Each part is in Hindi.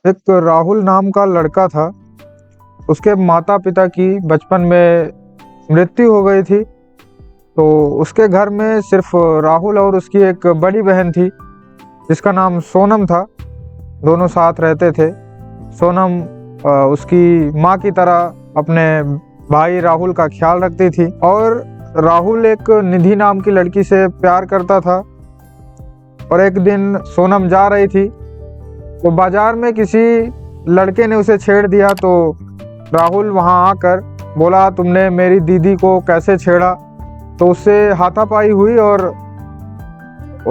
एक राहुल नाम का लड़का था। उसके माता पिता की बचपन में मृत्यु हो गई थी। तो उसके घर में सिर्फ राहुल और उसकी एक बड़ी बहन थी जिसका नाम सोनम था। दोनों साथ रहते थे। सोनम उसकी माँ की तरह अपने भाई राहुल का ख्याल रखती थी और राहुल एक निधि नाम की लड़की से प्यार करता था। और एक दिन सोनम जा रही थी तो बाजार में किसी लड़के ने उसे छेड़ दिया। तो राहुल वहां आकर बोला, तुमने मेरी दीदी को कैसे छेड़ा। तो उससे हाथापाई हुई और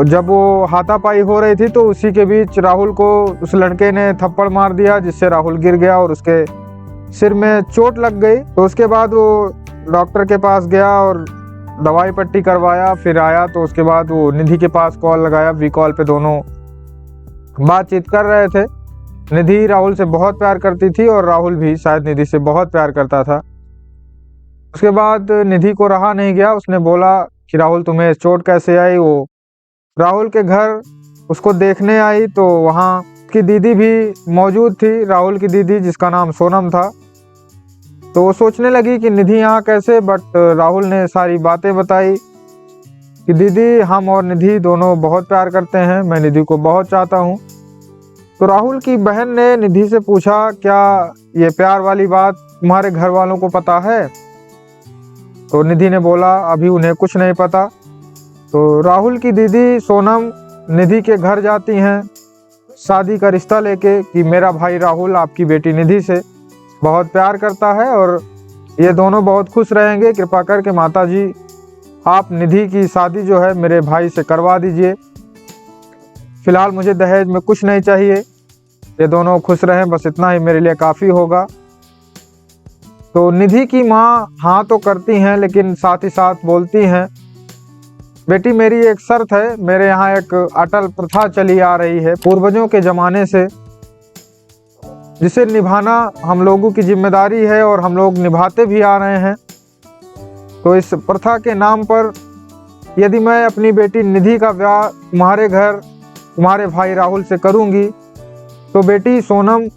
जब वो हाथापाई हो रही थी तो उसी के बीच राहुल को उस लड़के ने थप्पड़ मार दिया, जिससे राहुल गिर गया और उसके सिर में चोट लग गई। तो उसके बाद वो डॉक्टर के पास गया और दवाई पट्टी करवाया, फिर आया। तो उसके बाद वो निधि के पास कॉल लगाया। वी कॉल पे दोनों बातचीत कर रहे थे। निधि राहुल से बहुत प्यार करती थी और राहुल भी शायद निधि से बहुत प्यार करता था। उसके बाद निधि को रहा नहीं गया। उसने बोला कि राहुल तुम्हें चोट कैसे आई। वो राहुल के घर उसको देखने आई तो वहाँ उसकी दीदी भी मौजूद थी, राहुल की दीदी जिसका नाम सोनम था। तो वो सोचने लगी कि निधि यहाँ कैसे, बट राहुल ने सारी बातें बताई कि दीदी, हम और निधि दोनों बहुत प्यार करते हैं, मैं निधि को बहुत चाहता हूँ। तो राहुल की बहन ने निधि से पूछा, क्या ये प्यार वाली बात तुम्हारे घर वालों को पता है। तो निधि ने बोला, अभी उन्हें कुछ नहीं पता। तो राहुल की दीदी सोनम निधि के घर जाती हैं शादी का रिश्ता लेके कि मेरा भाई राहुल आपकी बेटी निधि से बहुत प्यार करता है और ये दोनों बहुत खुश रहेंगे। कृपा करके माता जी, आप निधि की शादी जो है मेरे भाई से करवा दीजिए। फिलहाल मुझे दहेज में कुछ नहीं चाहिए, ये दोनों खुश रहें, बस इतना ही मेरे लिए काफ़ी होगा। तो निधि की माँ हाँ तो करती हैं, लेकिन साथ ही साथ बोलती हैं, बेटी मेरी एक शर्त है, मेरे यहाँ एक अटल प्रथा चली आ रही है पूर्वजों के ज़माने से, जिसे निभाना हम लोगों की जिम्मेदारी है और हम लोग निभाते भी आ रहे हैं। तो इस प्रथा के नाम पर यदि मैं अपनी बेटी निधि का ब्याह तुम्हारे घर तुम्हारे भाई राहुल से करूंगी तो बेटी सोनम,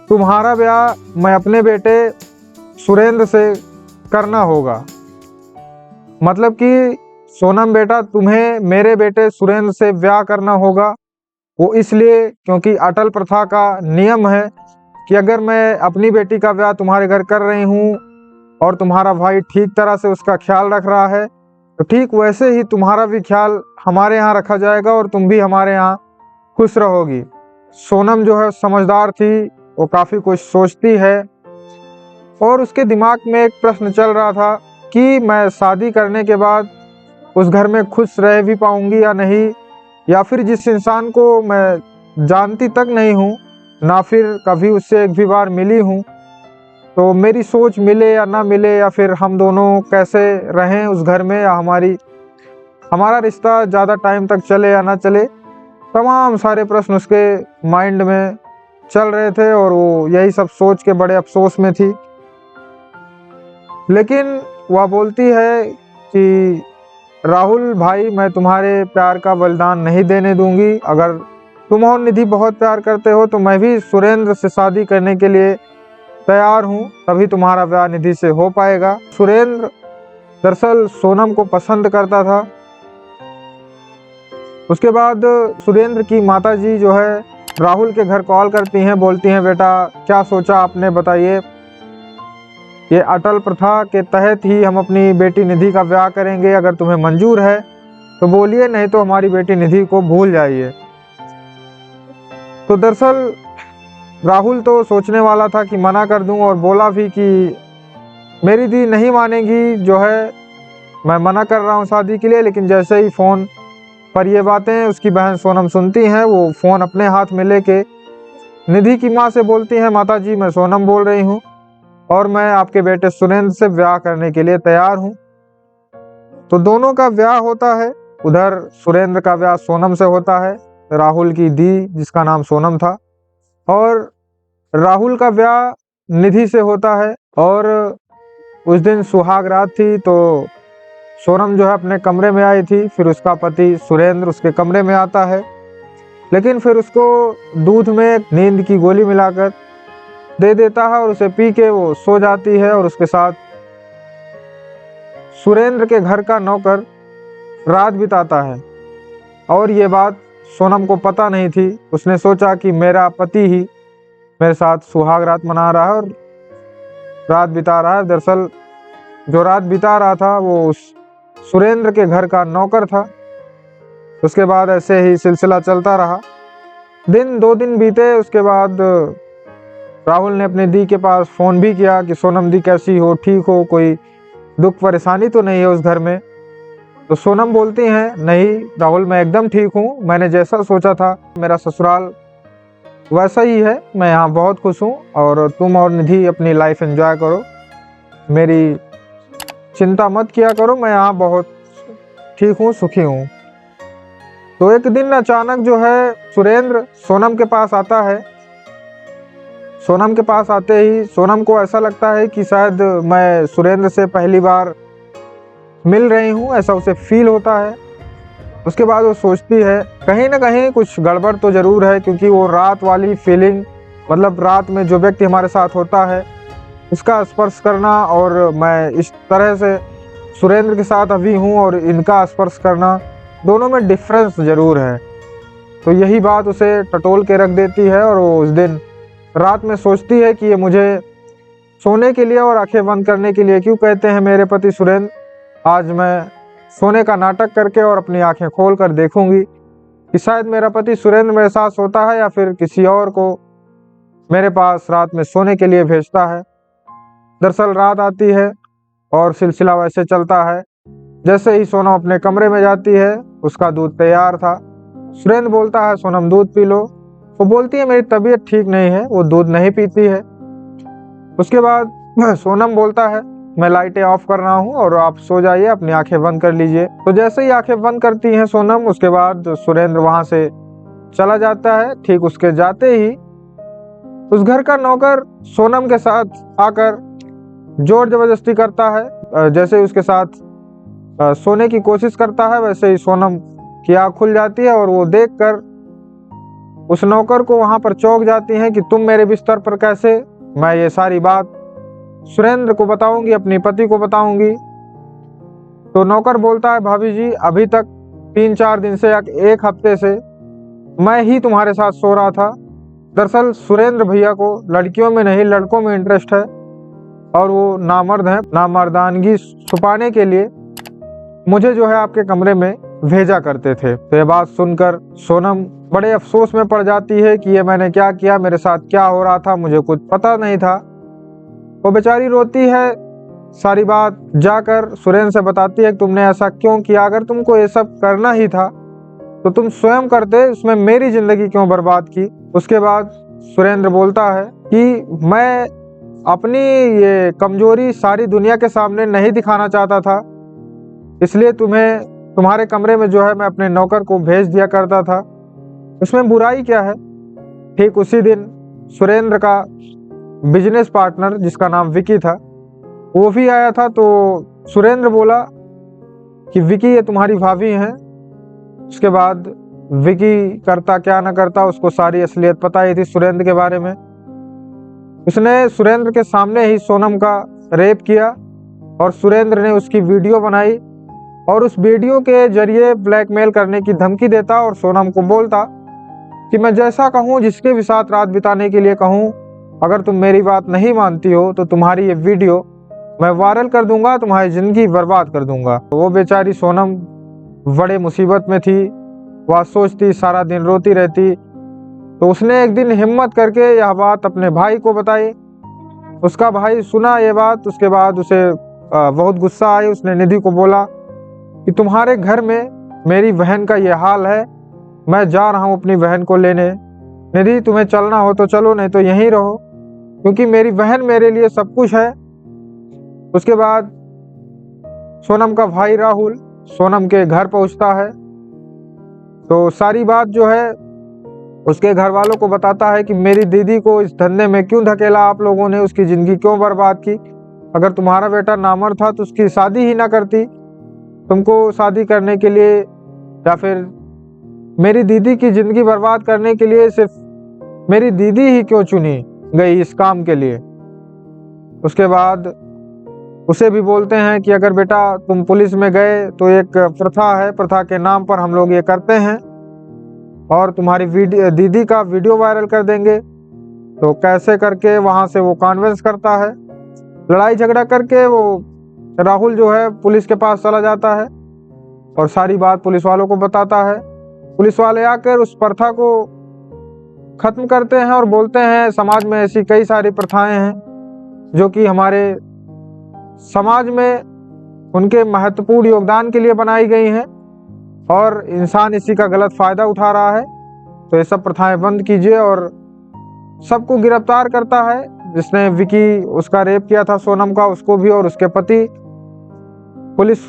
तुम्हारा ब्याह मैं अपने बेटे सुरेंद्र से करना होगा। मतलब कि सोनम बेटा, तुम्हें मेरे बेटे सुरेंद्र से ब्याह करना होगा। वो इसलिए क्योंकि अटल प्रथा का नियम है कि अगर मैं अपनी बेटी का ब्याह तुम्हारे घर कर रही हूँ और तुम्हारा भाई ठीक तरह से उसका ख्याल रख रहा है, तो ठीक वैसे ही तुम्हारा भी ख्याल हमारे यहाँ रखा जाएगा और तुम भी हमारे यहाँ खुश रहोगी। सोनम जो है समझदार थी, वो काफ़ी कुछ सोचती है और उसके दिमाग में एक प्रश्न चल रहा था कि मैं शादी करने के बाद उस घर में खुश रह भी पाऊंगी या नहीं, या फिर जिस इंसान को मैं जानती तक नहीं हूँ, ना फिर कभी उससे एक भी बार मिली हूँ, तो मेरी सोच मिले या ना मिले, या फिर हम दोनों कैसे रहें उस घर में, या हमारा रिश्ता ज़्यादा टाइम तक चले या ना चले। तमाम सारे प्रश्न उसके माइंड में चल रहे थे और वो यही सब सोच के बड़े अफसोस में थी। लेकिन वह बोलती है कि राहुल भाई, मैं तुम्हारे प्यार का बलिदान नहीं देने दूंगी। अगर तुम और निधि बहुत प्यार करते हो तो मैं भी सुरेंद्र से शादी करने के लिए तैयार हूँ, तभी तुम्हारा ब्याह निधि से हो पाएगा। सुरेंद्र दरअसल सोनम को पसंद करता था। उसके बाद सुरेंद्र की माताजी जो है राहुल के घर कॉल करती हैं, बोलती हैं, बेटा क्या सोचा आपने, बताइए। ये अटल प्रथा के तहत ही हम अपनी बेटी निधि का ब्याह करेंगे, अगर तुम्हें मंजूर है तो बोलिए, नहीं तो हमारी बेटी निधि को भूल जाइए। तो दरअसल राहुल तो सोचने वाला था कि मना कर दूं और बोला भी कि मेरी दी नहीं मानेगी, जो है मैं मना कर रहा हूं शादी के लिए। लेकिन जैसे ही फ़ोन पर ये बातें उसकी बहन सोनम सुनती हैं, वो फ़ोन अपने हाथ में लेके निधि की माँ से बोलती हैं, माता जी मैं सोनम बोल रही हूँ और मैं आपके बेटे सुरेंद्र से ब्याह करने के लिए तैयार हूँ। तो दोनों का ब्याह होता है। उधर सुरेंद्र का ब्याह सोनम से होता है, राहुल की दी जिसका नाम सोनम था, और राहुल का ब्याह निधि से होता है। और उस दिन सुहाग रात थी, तो सोनम जो है अपने कमरे में आई थी, फिर उसका पति सुरेंद्र उसके कमरे में आता है लेकिन फिर उसको दूध में नींद की गोली मिलाकर दे देता है और उसे पी के वो सो जाती है। और उसके साथ सुरेंद्र के घर का नौकर रात बिताता है। और ये बात सोनम को पता नहीं थी। उसने सोचा कि मेरा पति ही मेरे साथ सुहाग रात मना रहा है और रात बिता रहा है। दरअसल जो रात बिता रहा था वो उस सुरेंद्र के घर का नौकर था। उसके बाद ऐसे ही सिलसिला चलता रहा। 2 दिन बीते। उसके बाद राहुल ने अपने दी के पास फ़ोन भी किया कि सोनम दी कैसी हो, ठीक हो, कोई दुख परेशानी तो नहीं है उस घर में। तो सोनम बोलती हैं, नहीं राहुल, मैं एकदम ठीक हूँ, मैंने जैसा सोचा था मेरा ससुराल वैसा ही है, मैं यहाँ बहुत खुश हूँ और तुम और निधि अपनी लाइफ एंजॉय करो, मेरी चिंता मत किया करो, मैं यहाँ बहुत ठीक हूँ, सुखी हूँ। तो एक दिन अचानक जो है सुरेंद्र सोनम के पास आता है। सोनम के पास आते ही सोनम को ऐसा लगता है कि शायद मैं सुरेंद्र से पहली बार मिल रही हूँ, ऐसा उसे फील होता है। उसके बाद वो सोचती है कहीं ना कहीं कुछ गड़बड़ तो ज़रूर है, क्योंकि वो रात वाली फीलिंग, मतलब रात में जो व्यक्ति हमारे साथ होता है उसका स्पर्श करना और मैं इस तरह से सुरेंद्र के साथ अभी हूँ और इनका स्पर्श करना, दोनों में डिफरेंस ज़रूर है। तो यही बात उसे टटोल के रख देती है और वो उस दिन रात में सोचती है कि ये मुझे सोने के लिए और आंखें बंद करने के लिए क्यों कहते हैं मेरे पति सुरेंद्र। आज मैं सोने का नाटक करके और अपनी आंखें खोल कर देखूंगी कि शायद मेरा पति सुरेंद्र मेरे साथ सोता है या फिर किसी और को मेरे पास रात में सोने के लिए भेजता है। दरअसल रात आती है और सिलसिला वैसे चलता है। जैसे ही सोनम अपने कमरे में जाती है, उसका दूध तैयार था। सुरेंद्र बोलता है, सोनम दूध पी लो। वो बोलती है मेरी तबीयत ठीक नहीं है, वो दूध नहीं पीती है। उसके बाद सोनम बोलता है मैं लाइटें ऑफ कर रहा हूँ और आप सो जाइए, अपनी आंखें बंद कर लीजिए। तो जैसे ही आंखें बंद करती हैं सोनम, उसके बाद सुरेंद्र वहां से चला जाता है। ठीक उसके जाते ही उस घर का नौकर सोनम के साथ आकर जोर जबरदस्ती करता है। जैसे उसके साथ सोने की कोशिश करता है, वैसे ही सोनम की आँख खुल जाती है और वो देखकर उस नौकर को वहां पर चौंक जाती हैं कि तुम मेरे बिस्तर पर कैसे। मैं ये सारी बात सुरेंद्र को बताऊंगी, अपनी पति को बताऊंगी। तो नौकर बोलता है, भाभी जी अभी तक 3-4 दिन से या 1 हफ्ते से मैं ही तुम्हारे साथ सो रहा था। दरअसल सुरेंद्र भैया को लड़कियों में नहीं लड़कों में इंटरेस्ट है और वो नामर्द हैं। नामर्दानगी छुपाने के लिए मुझे जो है आपके कमरे में भेजा करते थे। तो ये बात सुनकर सोनम बड़े अफसोस में पड़ जाती है कि ये मैंने क्या किया, मेरे साथ क्या हो रहा था, मुझे कुछ पता नहीं था। वो बेचारी रोती है, सारी बात जाकर सुरेंद्र से बताती है कि तुमने ऐसा क्यों किया, अगर तुमको ये सब करना ही था तो तुम स्वयं करते, उसमें मेरी जिंदगी क्यों बर्बाद की। उसके बाद सुरेंद्र बोलता है कि मैं अपनी ये कमजोरी सारी दुनिया के सामने नहीं दिखाना चाहता था, इसलिए तुम्हारे कमरे में जो है मैं अपने नौकर को भेज दिया करता था, उसमें बुराई क्या है। ठीक उसी दिन सुरेंद्र का बिजनेस पार्टनर जिसका नाम विकी था वो भी आया था। तो सुरेंद्र बोला कि विकी ये तुम्हारी भाभी हैं। उसके बाद विकी करता क्या ना करता, उसको सारी असलियत पता ही थी सुरेंद्र के बारे में। उसने सुरेंद्र के सामने ही सोनम का रेप किया और सुरेंद्र ने उसकी वीडियो बनाई और उस वीडियो के जरिए ब्लैकमेल करने की धमकी देता और सोनम को बोलता कि मैं जैसा कहूँ, जिसके भी साथ रात बिताने के लिए कहूँ, अगर तुम मेरी बात नहीं मानती हो तो तुम्हारी ये वीडियो मैं वायरल कर दूंगा, तुम्हारी जिंदगी बर्बाद कर दूंगा। वो बेचारी सोनम बड़े मुसीबत में थी, वह सोचती, सारा दिन रोती रहती। तो उसने एक दिन हिम्मत करके यह बात अपने भाई को बताई। उसका भाई सुना ये बात, उसके बाद उसे बहुत गुस्सा आई। उसने निधि को बोला कि तुम्हारे घर में मेरी बहन का ये हाल है, मैं जा रहा हूँ अपनी बहन को लेने। निधि तुम्हें चलना हो तो चलो, नहीं तो यहीं रहो, क्योंकि मेरी बहन मेरे लिए सब कुछ है। उसके बाद सोनम का भाई राहुल सोनम के घर पहुंचता है तो सारी बात जो है उसके घर वालों को बताता है कि मेरी दीदी को इस धंधे में क्यों धकेला आप लोगों ने, उसकी ज़िंदगी क्यों बर्बाद की। अगर तुम्हारा बेटा नामर्द था तो उसकी शादी ही ना करती, तुमको शादी करने के लिए या फिर मेरी दीदी की ज़िंदगी बर्बाद करने के लिए सिर्फ मेरी दीदी ही क्यों चुनी गई इस काम के लिए। उसके बाद उसे भी बोलते हैं कि अगर बेटा तुम पुलिस में गए तो एक प्रथा है, प्रथा के नाम पर हम लोग ये करते हैं और तुम्हारी दीदी का वीडियो वायरल कर देंगे। तो कैसे करके वहाँ से वो कन्विंस करता है, लड़ाई झगड़ा करके वो राहुल जो है पुलिस के पास चला जाता है और सारी बात पुलिस वालों को बताता है। पुलिस वाले आकर उस प्रथा को खत्म करते हैं और बोलते हैं समाज में ऐसी कई सारी प्रथाएं हैं जो कि हमारे समाज में उनके महत्वपूर्ण योगदान के लिए बनाई गई हैं और इंसान इसी का गलत फायदा उठा रहा है। तो ये सब प्रथाएं बंद कीजिए और सबको गिरफ्तार करता है। जिसने विकी उसका रेप किया था सोनम का, उसको भी और उसके पति, पुलिस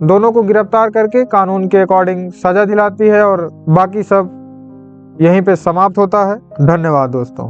दोनों को गिरफ्तार करके कानून के अकॉर्डिंग सजा दिलाती है और बाकी सब यहीं पे समाप्त होता है। धन्यवाद दोस्तों।